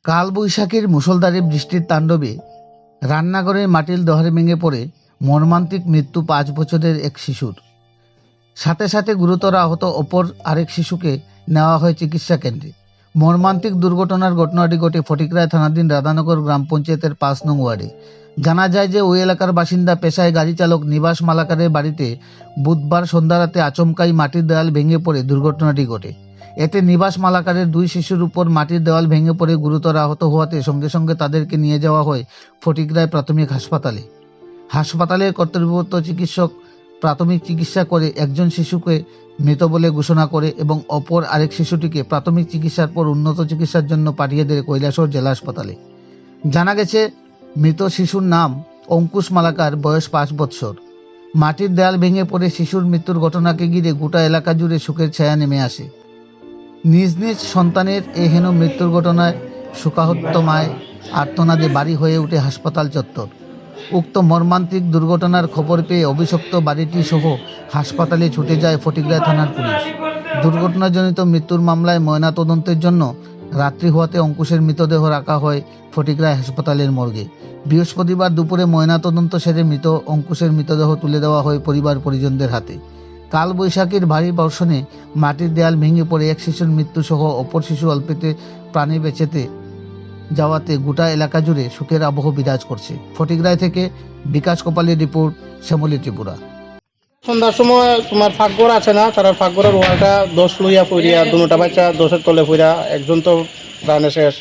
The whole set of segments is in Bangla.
কালবৈশাখীর মুষলধারে বৃষ্টির তাণ্ডবে রান্নাঘরের মাটির দেওয়াল ভেঙে পড়ে মর্মান্তিক মৃত্যু 5 বছরের এক শিশুর। সাথে সাথে গুরুতর আহত অপর আরেক শিশুকে নেওয়া হয় চিকিৎসা কেন্দ্রে। মর্মান্তিক দুর্ঘটনার ঘটনাটি ঘটে ফটিকরায় থানাধীন রাধানগর গ্রাম পঞ্চায়েতের 5 নং ওয়ার্ডে। জানা যায় যে ওই এলাকার বাসিন্দা পেশায় গাড়ি চালক নিবাস মালাকারের বাড়িতে বুধবার সন্ধ্যা রাতে আচমকাই মাটির দেওয়াল ভেঙে পড়ে দুর্ঘটনাটি ঘটে। এতে নিবাস মালাকারের 2 শিশুর উপর মাটির দেওয়াল ভেঙে পড়ে গুরুতর আহত হওয়াতে সঙ্গে সঙ্গে তাদেরকে নিয়ে যাওয়া হয় ফটিকরায় প্রাথমিক হাসপাতালে। হাসপাতালের কর্তব্যরত চিকিৎসক প্রাথমিক চিকিৎসা করে একজন শিশুকে মৃত বলে ঘোষণা করে এবং অপর আরেক শিশুটিকে প্রাথমিক চিকিৎসার পর উন্নত চিকিৎসার জন্য পাঠিয়ে দেয় কৈলাসহর জেলা হাসপাতালে। জানা গেছে মৃত শিশুর নাম অঙ্কুশ মালাকার, বয়স 5 বৎসর। মাটির দেয়াল ভেঙে পড়ে শিশুর মৃত্যুর ঘটনাকে ঘিরে গোটা এলাকা জুড়ে শোকের ছায়া নেমে আসে। নিজ নিজ সন্তানের এই হেন মৃত্যুর ঘটনায় শোকাহত মায় আর্তনাদে বাড়ি হয়ে ওঠে হাসপাতাল চত্বর। উক্ত মর্মান্তিক দুর্ঘটনার খবর পেয়ে অভিশপ্ত বাড়িটি সহ হাসপাতালে ছুটে যায় ফটিকরায় থানার পুলিশ। দুর্ঘটনাজনিত মৃত্যুর মামলায় ময়নাতদন্তের জন্য রাত্রি হওয়াতে অঙ্কুশের মৃতদেহ রাখা হয় ফটিকরায় হাসপাতালের মর্গে। বৃহস্পতিবার দুপুরে ময়নাতদন্ত সেরে মৃত অঙ্কুশের মৃতদেহ তুলে দেওয়া হয় পরিবার পরিজনদের হাতে। কালবৈশাখীর ভারী বর্ষণে মাটির দেয়াল ভেঙে পড়ে এক শিশুর মৃত্যু সহ অপর শিশু অল্পেতে প্রাণে বেঁচেতে যাওয়াতে গোটা এলাকা জুড়ে শোকের আবহ বিরাজ করছে। ফটিকরায় থেকে বিকাশ কপালের রিপোর্ট, শ্যামলী ত্রিপুরা। সন্ধ্যার সময় তোমার ফাঁকঘর আছে না, তারা ফাঁকঘরের ওয়ালটা 10 লইয়া পড়িয়া দুটা বাচ্চা 10-এর তলে পড়িয়া একজন তো প্রাণে শেষ,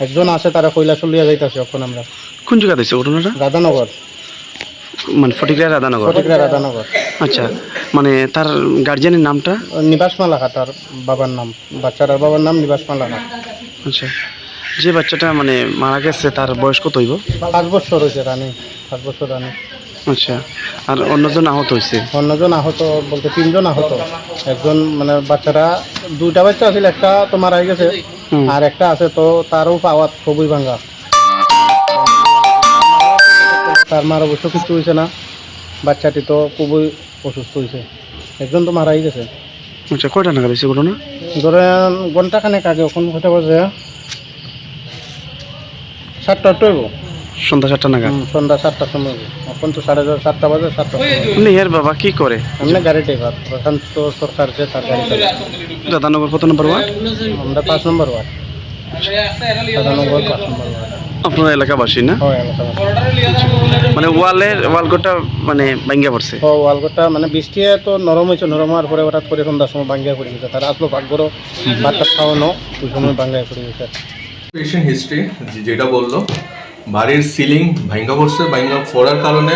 একজন আছে তারা কৈলাস লইয়া যাইতেছে। এখন আমরা কোন জায়গা দিচ্ছে ঘটনাটা? রাধানগর, মানে ফটিকরায় রাধানগর। ফটিকরা রাধানগর। আচ্ছা, মানে তার গার্জিয়ানের নামটা? নিবাস মালাকা তার বাবার নাম, বাচ্চার বাবার নাম নিবাস মালাকা। আচ্ছা, যে বাচ্চাটা মানে মারা গেছে তার বয়স কত হইব? 5 বছর হয়েছে, রানী 5 বছর রানী। আচ্ছা, আর অন্যজন আহত হয়েছে? অন্যজন আহত বলতে 3 জন আহত। একজন মানে বাচ্চারা 2টা বাচ্চা আছিল, একটা তো মারা গেছে আর একটা আছে তো তারও পাওয়া খুবই ভাঙ্গা। তার মার অবশ্য কিছু হয়েছে না, বাচ্চাটি তো খুবই অসুস্থ হয়েছে, একজন তো মারাই গেছে। আচ্ছা, কয়টা নাগাদ হয়েছে ঘটনা? ধরেন ঘন্টাখানেক আগে, এখন হতে বাজে 7টা হইব, সন্ধ্যা 7টা নাগাদ। সন্ধ্যা 7টার সময়। এখন তো 7:30 বাজে, 7টা। আপনি এর বাবা কি করে? আমরা গাড়ি ড্রাইভার, প্রশান্ত সরকার যে তার গাড়ি চালায়। রাধানগর কত নম্বর ওয়ার্ড? আমরা 5 নম্বর ওয়ার্ড, রাধানগর 5 নম্বর ওয়ার্ড। আপনার এলাকাবাসী না? হয় এলাকা। মানে ওয়ালঘরটা মানে ভাঙ্গা পড়ছে? ওয়ালঘরটা মানে বৃষ্টি তো নরম হয়েছে, নরম হওয়ার পরে হঠাৎ করে সন্ধ্যার সময় ভাঙ্গিয়া পড়ে গেছে। তারা আসলো পাকঘরও ভাতটা খাওয়ানো, ওই সময় ভাঙ্গিয়া পড়ে গেছে। পেশেন্ট হিস্ট্রি যেটা বললো, বাড়ির সিলিং ভাঙ্গা পড়ছে, ভাঙ্গা পড়ার কারণে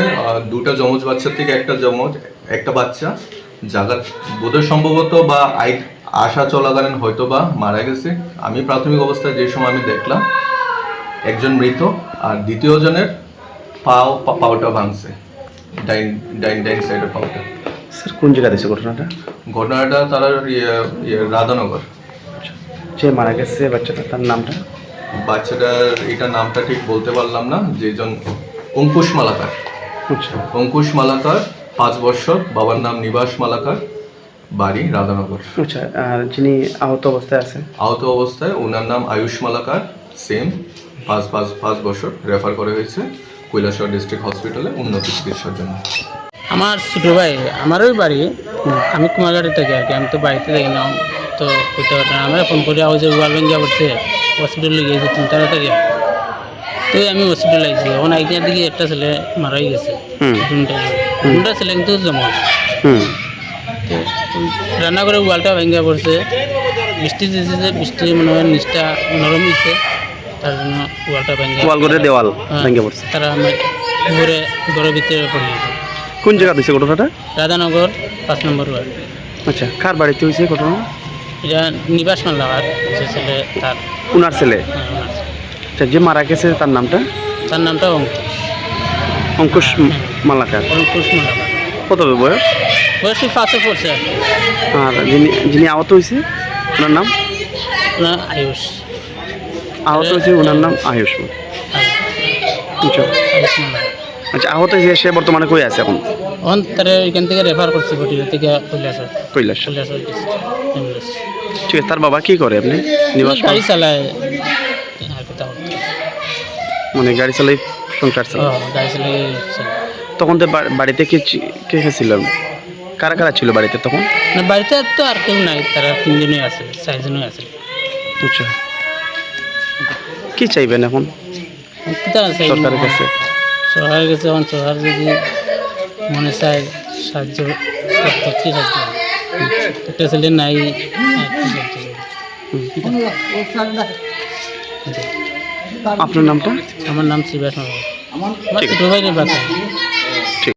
2টা যমজ বাচ্চার থেকে একটা বাচ্চা জায়গা বোধহয় সম্ভবত বা আসা চলাকালীন হয়তো বা মারা গেছে। আমি প্রাথমিক অবস্থায় যে সময় আমি দেখলাম একজন মৃত, আর দ্বিতীয় জনের পাওটা ভাঙছে, ডাইন সাইডের পাওটা। স্যার কোন জায়গা দিচ্ছে ঘটনাটা? তারা রাধানগর। যে মারা গেছে বাচ্চাটা, তার নামটা? বাচ্চাটার এটা নামটা ঠিক বলতে পারলাম না। যেজন অঙ্কুশ মালাকার। আচ্ছা, অঙ্কুশ মালাকার, 5 বছর, বাবার নাম নিবাস মালাকার, বাড়ি রাধানগর। আচ্ছা, আর যিনি আহত অবস্থায় আছে? আহত অবস্থায় ওনার নাম আয়ুষ মালাকার, সেম 5 বছর, রেফার করা হয়েছে কৈলাসহর ডিস্ট্রিক্ট হসপিটালে উন্নত চিকিৎসার জন্য। আমার ছোটো ভাই, আমারই বাড়ি, আমি কুমারঘাটে থাকি আর কি। আমি তো বাড়িতে থাকি না, তো করতে পারতাম না। আমরা ফোন করে যে ওয়াল ভেঙে পড়ছে, হসপিটালে গিয়েছে 3টা থেকে। তো আমি হসপিটালে আইছি। এখন আইটার দিকে একটা ছেলে মারাই গেছে, 2টা ছেলে কিন্তু জমা। তো রান্না করে ওয়ালটা ভেঙে পড়ছে, বৃষ্টি দিয়েছে, যে বৃষ্টি মনে হয় নিচটা নরম দিচ্ছে, তার জন্য ওয়ালটা ভেঙে দেওয়াল ভেঙে পড়ছে। তারা আমার ঘরের ভিতরে পড়ে গেছে। কোন জায়গা দিচ্ছে ঘটনাটা? রাধানগর 5 নম্বর ওয়ার্ড। আচ্ছা, কার বাড়িতে হয়েছে ঘটনা? এটা নিবাস মালাকার, যে ছেলে তার। উনার ছেলে? হ্যাঁ, ওনার ছেলে। আচ্ছা, যে মারা গেছে তার নামটা? তার নামটা অঙ্কুশ মালাকার। অঙ্কুশ মালাকার। কত বয়স? বয়স 5-এ পড়ছে। আর যিনি আহত হয়েছে ওনার নাম? ওনার আয়ুষ। আহত হয়েছে ওনার নাম আয়ুষ। আচ্ছা, আয়ুষ মালাকার। আচ্ছা, আহত হয়েছে সে বর্তমানে কই আছে এখন? তারা এখান থেকে রেফার করছে ফটিকা থেকে কৈলাসহর। কৈলাসহর। অ্যাম্বুলেন্স। ঠিক আছে, তার বাবা কি করে? আপনি? গাড়ি চালায়। চিন্তা করতো মানে গাড়ি চালাই সংসার ও চালাই গাড়ি চালিয়ে তখন তো বাড়িতে কে কে ছিল কারা কারা ছিল বাড়িতে তখন না বাড়িতে তো আর কেউ নাই, তারা 3 জনই আছে, 4 জনই আছে। আচ্ছা কি চাইবেন এখন সরকারের কাছে সরকারের কাছে এখন সরকার যদি মনে চায় সাহায্য করতে, কি সাহায্য একটা ছেলে নাই আর কি সাহায্য করবে? আপনার নামটা আমার নাম শিবাস মাল, আমার ছোটো ভাইয়ের বাচ্চা।